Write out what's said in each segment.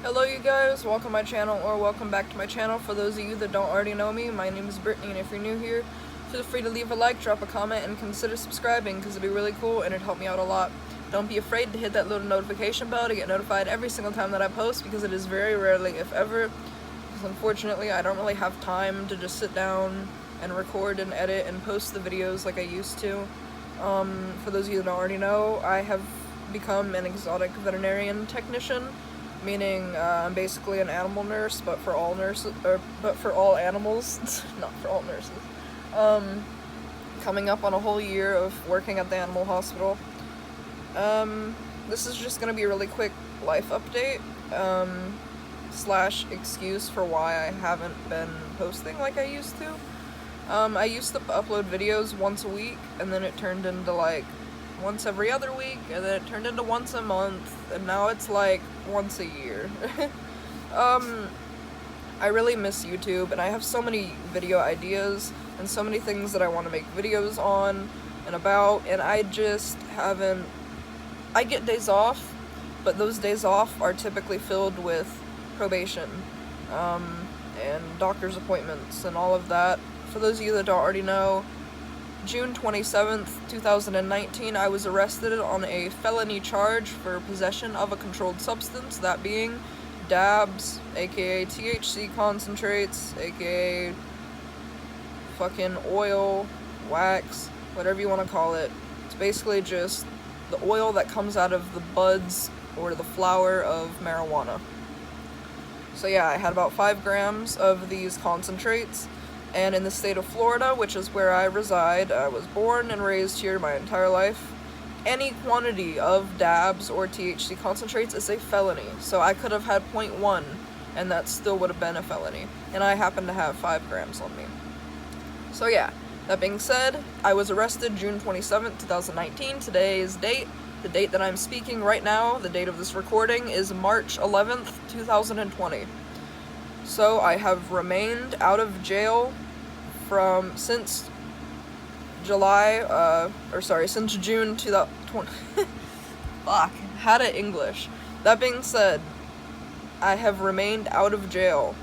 Hello you guys, welcome to my channel, or welcome back to my channel. For those of you that don't already know me, my name is Brittany, and if you're new here, feel free to leave a like, drop a comment, and consider subscribing, because it'd be really cool and it'd help me out a lot. Don't be afraid to hit that little notification bell to get notified every single time that I post, because it is very rarely, if ever, because unfortunately I don't really have time to just sit down and record and edit and post the videos like I used to. For those of you that don't already know, I have become an exotic veterinarian technician, meaning I'm basically an animal nurse, but for all nurses, but for all animals, not for all nurses. Coming up on a whole year of working at the animal hospital. This is just gonna be a really quick life update, slash excuse for why I haven't been posting like I used to. I used to upload videos once a week, and then it turned into like once every other week, and then it turned into once a month, and now it's like once a year. I really miss YouTube, and I have so many video ideas and so many things that I want to make videos on and about, and I just haven't. I get days off, but those days off are typically filled with probation, and doctor's appointments and all of that. For those of you that don't already know, June 27th, 2019, I was arrested on a felony charge for possession of a controlled substance, that being dabs, aka THC concentrates, aka fucking oil, wax, whatever you want to call it. It's basically just the oil that comes out of the buds or the flower of marijuana. So yeah, I had about 5 grams of these concentrates. And in the state of Florida, which is where I reside, I was born and raised here my entire life, any quantity of dabs or THC concentrates is a felony. So I could have had 0.1, and that still would have been a felony. And I happen to have 5 grams on me. So yeah, that being said, I was arrested June 27th, 2019. Today's date, the date that I'm speaking right now, the date of this recording, is March 11th, 2020. So I have remained out of jail since since June 2020. Fuck, had it English. That being said, I have remained out of jail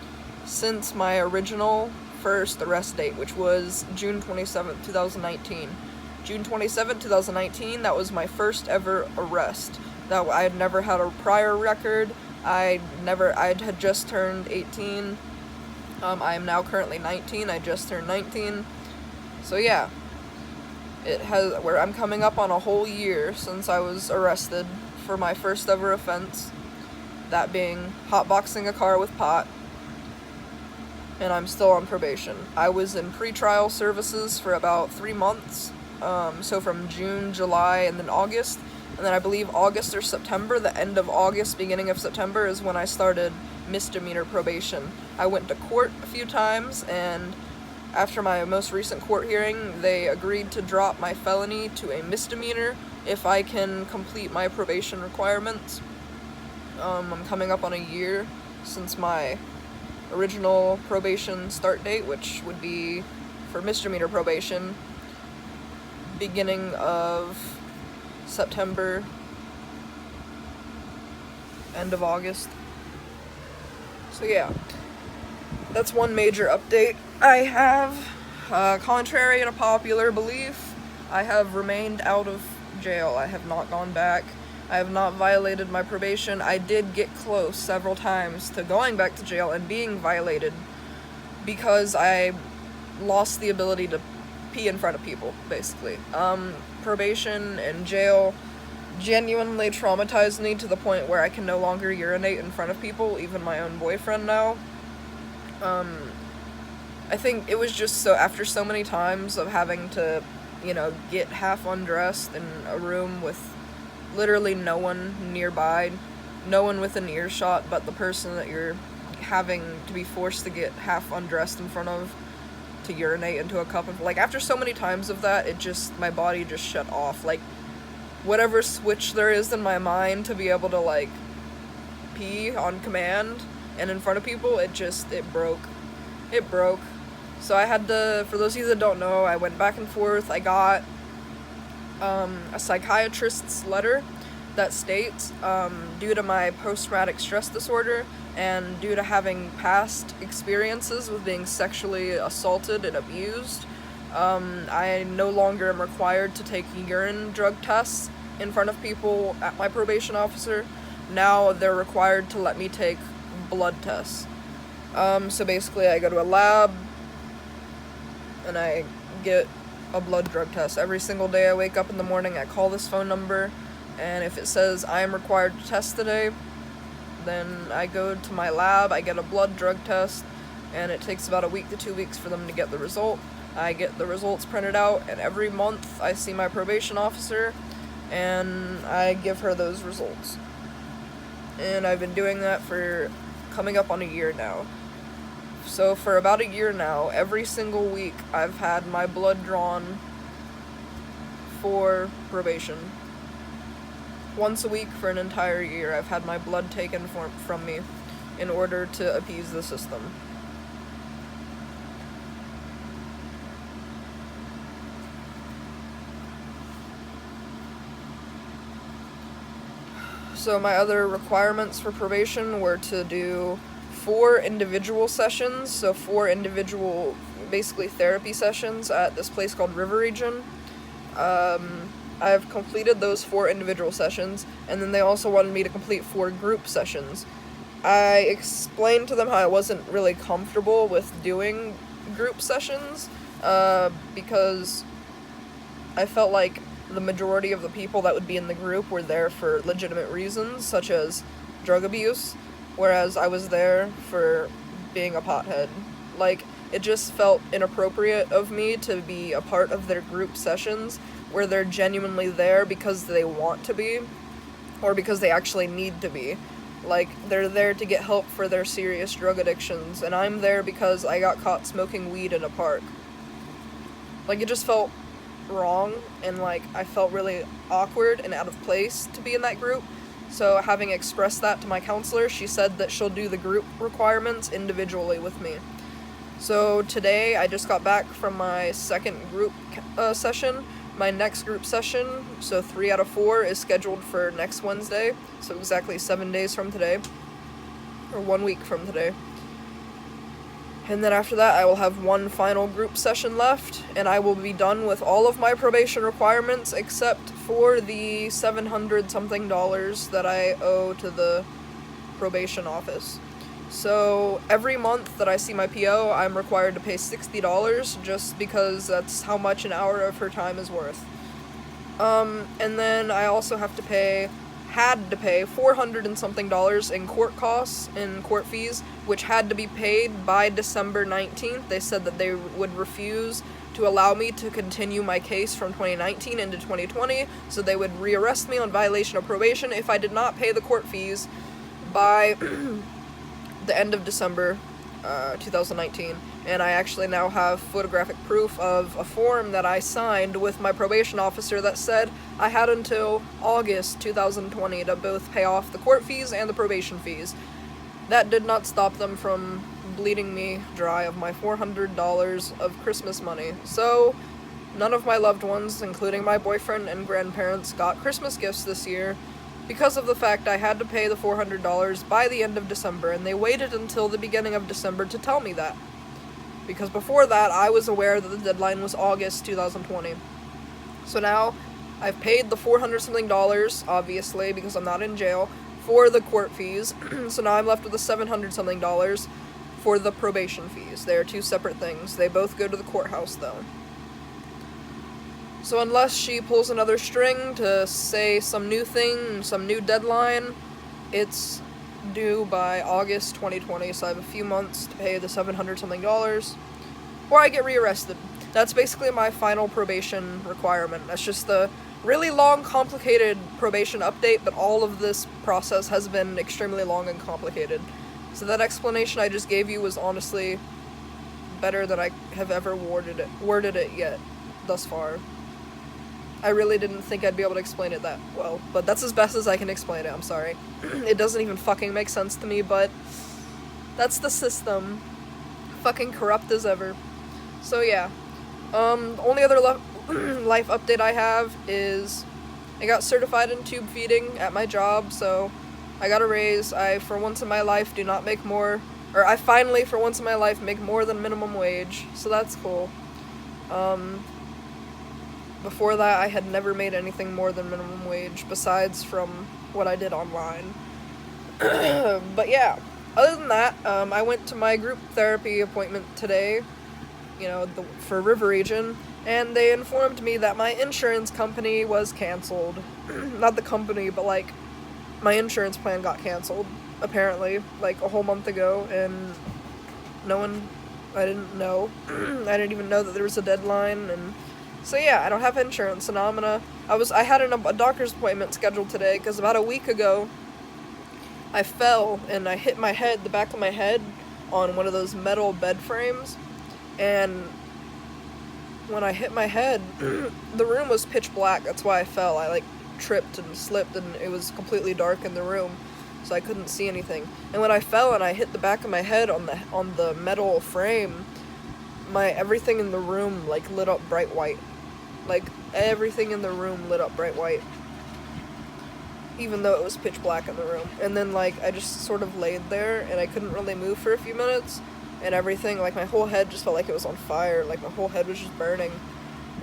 since my original first arrest date, which was June 27th, 2019. June 27th, 2019, that was my first ever arrest. That I had never had a prior record. I had just turned 18. I am now currently 19. I just turned 19. So yeah, I'm coming up on a whole year since I was arrested for my first ever offense, that being hotboxing a car with pot, and I'm still on probation. I was in pretrial services for about 3 months, so from June, July, and then August. And then I believe August or September, the end of August, beginning of September, is when I started misdemeanor probation. I went to court a few times, and after my most recent court hearing, they agreed to drop my felony to a misdemeanor if I can complete my probation requirements. I'm coming up on a year since my original probation start date, which would be for misdemeanor probation, beginning of September, end of August. So yeah, that's one major update I have. Contrary to popular belief, I have remained out of jail. I have not gone back. I have not violated my probation. I did get close several times to going back to jail and being violated because I lost the ability to pee in front of people, basically. Probation and jail genuinely traumatized me to the point where I can no longer urinate in front of people, even my own boyfriend now. I think it was just so, after so many times of having to, get half undressed in a room with literally no one nearby, no one within earshot but the person that you're having to be forced to get half undressed in front of, to urinate into a cup of, after so many times of that, my body just shut off. Whatever switch there is in my mind to be able to, pee on command and in front of people, it broke. It broke. So I had to, for those of you that don't know, I went back and forth. I got a psychiatrist's letter that states, due to my post-traumatic stress disorder and due to having past experiences with being sexually assaulted and abused, I no longer am required to take urine drug tests in front of people at my probation officer. Now they're required to let me take blood tests. So basically I go to a lab and I get a blood drug test. Every single day I wake up in the morning, I call this phone number, and if it says I am required to test today, then I go to my lab, I get a blood drug test, and it takes about a week to 2 weeks for them to get the result. I get the results printed out, and every month I see my probation officer, and I give her those results. And I've been doing that for coming up on a year now. So for about a year now, every single week I've had my blood drawn for probation. Once a week for an entire year, I've had my blood taken from me in order to appease the system. So my other requirements for probation were to do 4 individual sessions, so 4 individual, basically therapy sessions at this place called River Region. I've completed those 4 individual sessions, and then they also wanted me to complete 4 group sessions. I explained to them how I wasn't really comfortable with doing group sessions, because I felt like the majority of the people that would be in the group were there for legitimate reasons, such as drug abuse, whereas I was there for being a pothead. Like, it just felt inappropriate of me to be a part of their group sessions where they're genuinely there because they want to be, or because they actually need to be. Like, they're there to get help for their serious drug addictions, and I'm there because I got caught smoking weed in a park. Like, it just felt wrong, and like I felt really awkward and out of place to be in that group. So having expressed that to my counselor, she said that she'll do the group requirements individually with me. So today I just got back from my second group session. My next group session, so 3 out of 4, is scheduled for next Wednesday, so exactly 7 days from today, or 1 week from today. And then after that, I will have 1 final group session left, and I will be done with all of my probation requirements except for the $700-something that I owe to the probation office. So every month that I see my PO, I'm required to pay $60 just because that's how much an hour of her time is worth. And then I also had to pay $400 and something in court costs and court fees, which had to be paid by December 19th. They said that they would refuse to allow me to continue my case from 2019 into 2020, so they would rearrest me on violation of probation if I did not pay the court fees by the end of December 2019. And I actually now have photographic proof of a form that I signed with my probation officer that said I had until August 2020 to both pay off the court fees and the probation fees. That did not stop them from bleeding me dry of my $400 of Christmas money. So none of my loved ones, including my boyfriend and grandparents, got Christmas gifts this year because of the fact I had to pay the $400 by the end of December, and they waited until the beginning of December to tell me that. Because before that, I was aware that the deadline was August 2020. So now, I've paid the $400-something, obviously, because I'm not in jail, for the court fees. So now I'm left with the $700-something for the probation fees. They are 2 separate things. They both go to the courthouse, though. So unless she pulls another string to say some new thing, some new deadline, it's due by August 2020, so I have a few months to pay the $700-something, or I get rearrested. That's basically my final probation requirement. That's just the really long, complicated probation update, but all of this process has been extremely long and complicated. So that explanation I just gave you was honestly better than I have ever worded it yet, thus far. I really didn't think I'd be able to explain it that well, but that's as best as I can explain it, I'm sorry. It doesn't even fucking make sense to me, but that's the system. Fucking corrupt as ever. So yeah. The only other life update I have is I got certified in tube feeding at my job, so I got a raise. I, for once in my life, do not make more, or I finally, for once in my life, make more than minimum wage, so that's cool. Before that, I had never made anything more than minimum wage, besides from what I did online. But yeah, other than that, I went to my group therapy appointment today, for River Region, and they informed me that my insurance company was canceled. Not the company, but, like, my insurance plan got canceled, apparently, like, a whole month ago, and I didn't know. I didn't even know that there was a deadline, and so yeah, I don't have insurance, and now I had a doctor's appointment scheduled today, because about a week ago, I fell, and I hit the back of my head, on one of those metal bed frames, and when I hit my head, the room was pitch black, that's why I fell. I, like, tripped and slipped, and it was completely dark in the room, so I couldn't see anything. And when I fell and I hit the back of my head on the metal frame, everything in the room, like, lit up bright white. Like, everything in the room lit up bright white, even though it was pitch black in the room. And then, like, I just sort of laid there, and I couldn't really move for a few minutes, and everything, like, my whole head just felt like it was on fire, like, my whole head was just burning.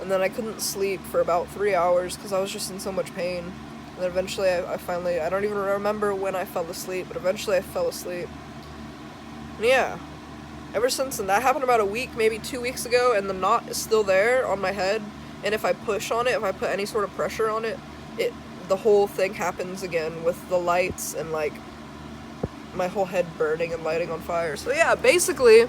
And then I couldn't sleep for about 3 hours, because I was just in so much pain. And then eventually, I don't even remember when I fell asleep, but eventually I fell asleep. And yeah, ever since then, that happened about a week, maybe 2 weeks ago, and the knot is still there on my head. And if I push on it, if I put any sort of pressure on it, the whole thing happens again with the lights and, like, my whole head burning and lighting on fire. So yeah, basically,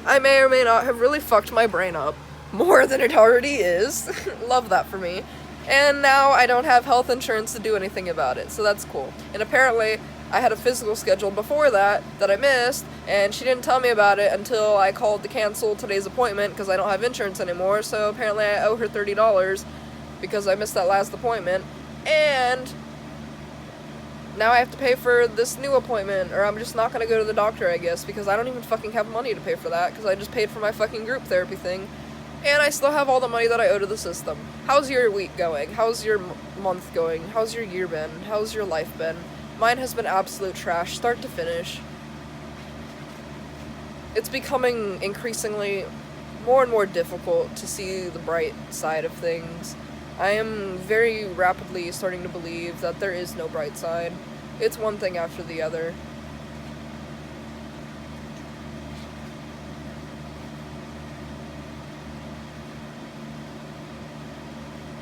I may or may not have really fucked my brain up more than it already is. Love that for me. And now I don't have health insurance to do anything about it, so that's cool. And apparently, I had a physical scheduled before that I missed, and she didn't tell me about it until I called to cancel today's appointment because I don't have insurance anymore, so apparently I owe her $30 because I missed that last appointment, and now I have to pay for this new appointment, or I'm just not gonna go to the doctor, I guess, because I don't even fucking have money to pay for that, because I just paid for my fucking group therapy thing, and I still have all the money that I owe to the system. How's your week going? How's your month going? How's your year been? How's your life been? Mine has been absolute trash, start to finish. It's becoming increasingly more and more difficult to see the bright side of things. I am very rapidly starting to believe that there is no bright side. It's one thing after the other.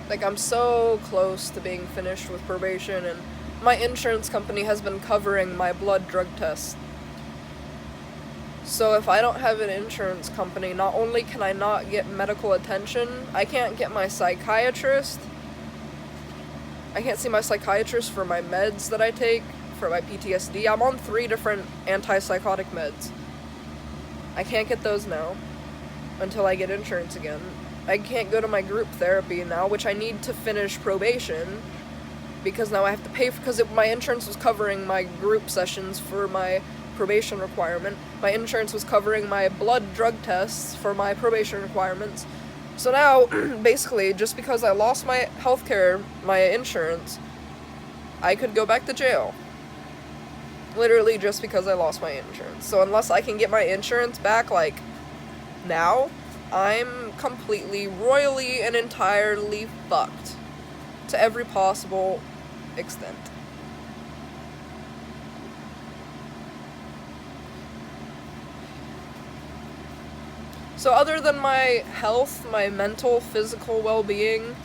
Like, I'm so close to being finished with probation, and my insurance company has been covering my blood drug tests. So if I don't have an insurance company, not only can I not get medical attention, I can't get my psychiatrist. I can't see my psychiatrist for my meds that I take, for my PTSD. I'm on 3 different antipsychotic meds. I can't get those now until I get insurance again. I can't go to my group therapy now, which I need to finish probation, because now I have to pay because my insurance was covering my group sessions for my probation requirement. My insurance was covering my blood drug tests for my probation requirements. So now, basically, just because I lost my healthcare, my insurance, I could go back to jail. Literally just because I lost my insurance. So unless I can get my insurance back, like, now, I'm completely, royally, and entirely fucked. To every possible extent. So other than my health, my mental, physical well-being,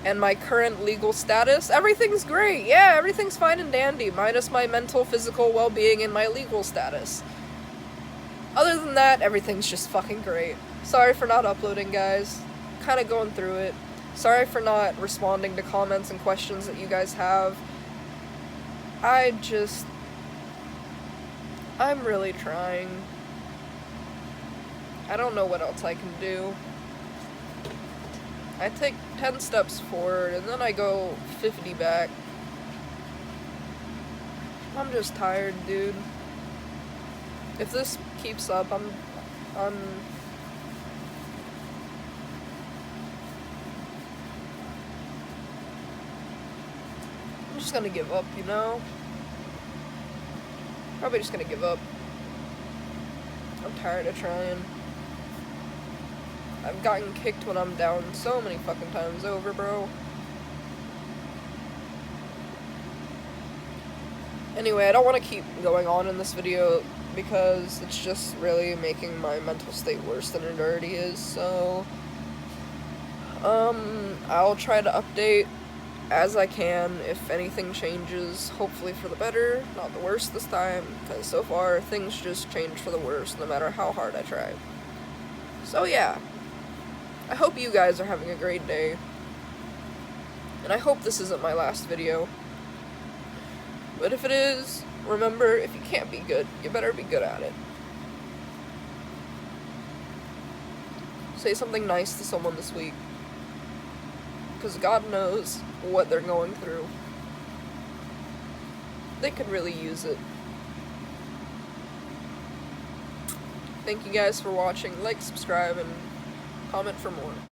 and my current legal status, everything's great. Yeah, everything's fine and dandy, minus my mental, physical well-being and my legal status. Other than that, everything's just fucking great. Sorry for not uploading, guys. Kinda going through it. Sorry for not responding to comments and questions that you guys have. I'm really trying. I don't know what else I can do. I take 10 steps forward, and then I go 50 back. I'm just tired, dude. If this keeps up, just gonna give up, you know? Probably just gonna give up. I'm tired of trying. I've gotten kicked when I'm down so many fucking times over, bro. Anyway, I don't want to keep going on in this video because it's just really making my mental state worse than it already is, so I'll try to update as I can if anything changes, hopefully for the better, not the worse this time, because so far things just change for the worse no matter how hard I try. So yeah, I hope you guys are having a great day, and I hope this isn't my last video. But if it is, remember, if you can't be good, you better be good at it. Say something nice to someone this week, because God knows what they're going through. They could really use it. Thank you guys for watching. Like, subscribe, and comment for more.